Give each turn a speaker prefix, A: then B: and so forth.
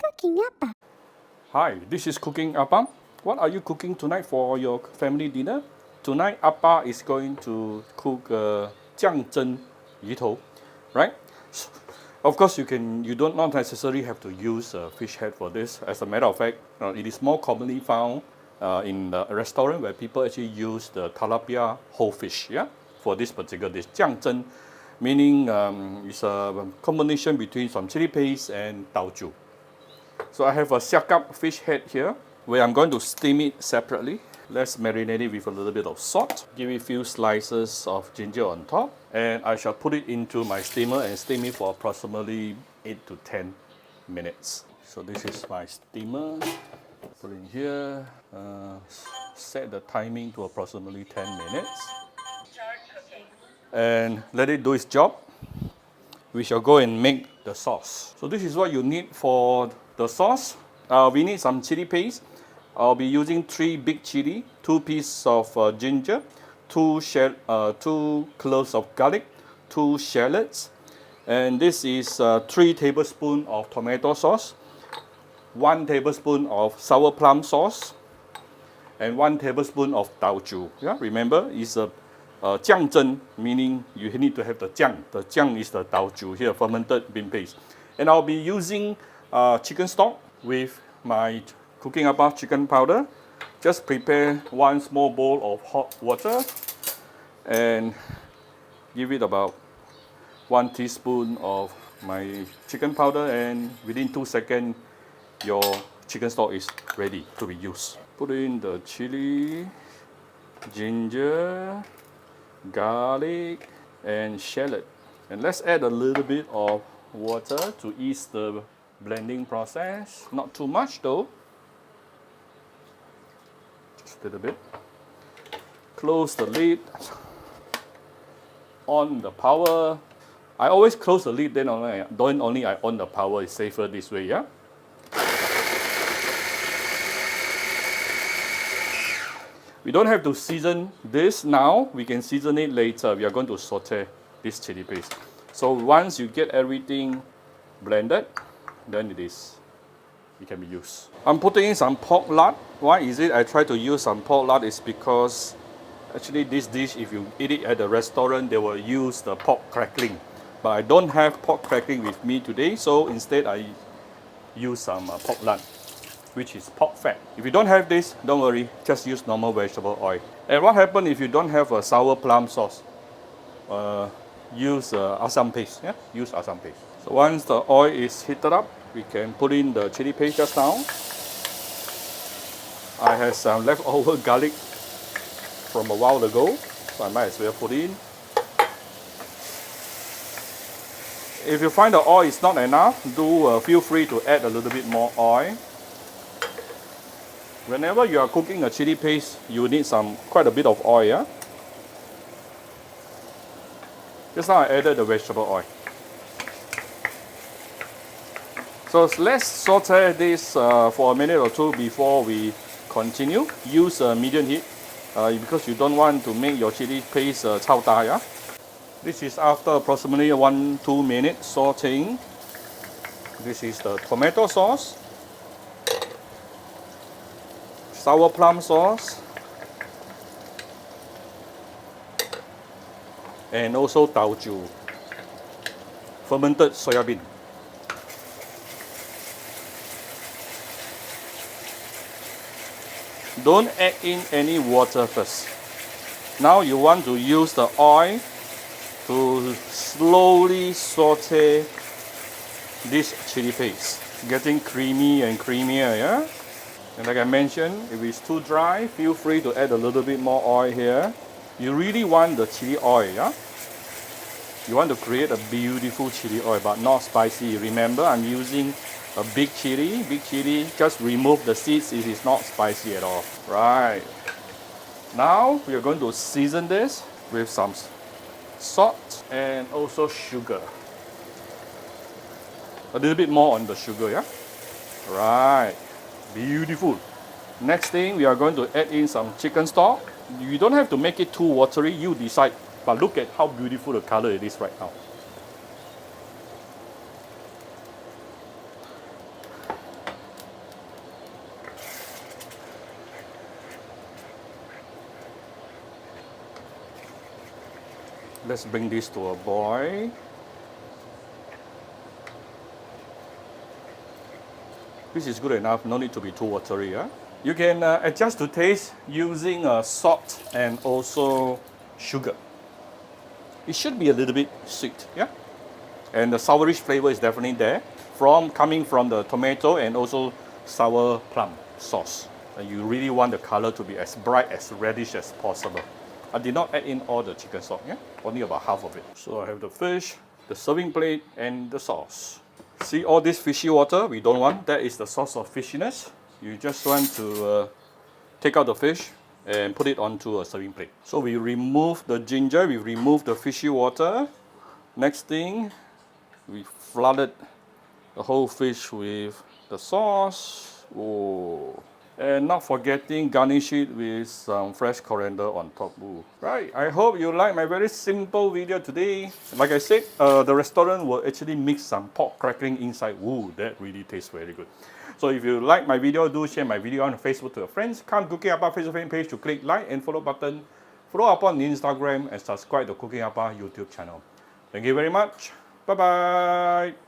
A: cooking apa?
B: Hi, this is Cooking Appa. What are you cooking tonight for your family dinner? Tonight, Appa is going to cook Jiang Zheng yitou, right? So, of course, you don't not necessarily have to use fish head for this. As a matter of fact, it is more commonly found in a restaurant where people actually use the tilapia whole fish, yeah, for this particular dish. Jiang Zheng, meaning it's a combination between some chili paste and Taucu. So I have a Siakap fish head here, where I'm going to steam it separately. Let's marinate it with a little bit of salt. Give it a few slices of ginger on top. And I shall put it into my steamer and steam it for approximately 8 to 10 minutes. So this is my steamer. Put it in here. Set the timing to approximately 10 minutes. And let it do its job. We shall go and make the sauce. So this is what you need for the sauce. We need some chili paste. I'll be using 3 big chili, 2 pieces of ginger, 2 cloves of garlic, 2 shallots, and this is 3 tablespoons of tomato sauce, 1 tablespoon of sour plum sauce, and 1 tablespoon of Taucu. Yeah, remember, it's a Jiang Zheng, meaning you need to have the Jiang. The Jiang is the Taucu here, fermented bean paste. And I'll be using chicken stock with my cooking up chicken powder. Just prepare 1 small bowl of hot water and give it about 1 teaspoon of my chicken powder, and within 2 seconds your chicken stock is ready to be used. Put in the chili, ginger, garlic and shallot, and let's add a little bit of water to ease the blending process. Not too much though, just a little bit. Close the lid, on the power. I always close the lid, then only I on the power. It's safer this way, yeah. We don't have to season this now. We can season it later. We are going to saute this chili paste. So once you get everything blended, then it can be used. I'm putting in some pork lard. Why is it I try to use some pork lard? Is because actually this dish, if you eat it at the restaurant, they will use the pork crackling. But I don't have pork crackling with me today, so instead I use some pork lard, which is pork fat. If you don't have this, don't worry, just use normal vegetable oil. And what happens if you don't have a sour plum sauce? Use asam paste, yeah? Use asam paste. So once the oil is heated up, we can put in the chili paste just now. I have some leftover garlic from a while ago, so I might as well put in. If you find the oil is not enough, feel free to add a little bit more oil. Whenever you are cooking a chili paste, you need quite a bit of oil. Yeah? Just now I added the vegetable oil. So let's saute this for a minute or two before we continue. Use medium heat because you don't want to make your chili paste chao da. Yeah? This is after approximately 1-2 minutes sauteing. This is the tomato sauce, sour plum sauce, and also Taucu, fermented soya bean. Don't add in any water first. Now you want to use the oil to slowly saute this chili paste, getting creamy and creamier, yeah? And like I mentioned, if it's too dry, feel free to add a little bit more oil here. You really want the chili oil, yeah? You want to create a beautiful chili oil, but not spicy. Remember, I'm using a big chili. Big chili, just remove the seeds. It is not spicy at all. Right. Now, we are going to season this with some salt and also sugar. A little bit more on the sugar, yeah? Right. Beautiful. Next thing, we are going to add in some chicken stock. You don't have to make it too watery, you decide. But look at how beautiful the color it is right now. Let's bring this to a boil. This is good enough, no need to be too watery. Yeah? You can adjust to taste using salt and also sugar. It should be a little bit sweet, yeah? And the sourish flavor is definitely there, coming from the tomato and also sour plum sauce. And you really want the color to be as bright, as reddish as possible. I did not add in all the chicken stock, yeah? Only about half of it. So I have the fish, the serving plate, and the sauce. See all this fishy water we don't want, that is the source of fishiness. You just want to take out the fish and put it onto a serving plate. So we remove the ginger, we remove the fishy water. Next thing, we flooded the whole fish with the sauce. Oh. And not forgetting garnish it with some fresh coriander on top. Ooh. Right, I hope you like my very simple video today. Like I said, the restaurant will actually mix some pork crackling inside. Ooh, that really tastes very good. So if you like my video, do share my video on Facebook to your friends. Come Cooking Apa Facebook fan page to click like and follow button. Follow up on Instagram and subscribe to Cooking Apa YouTube channel. Thank you very much. Bye bye.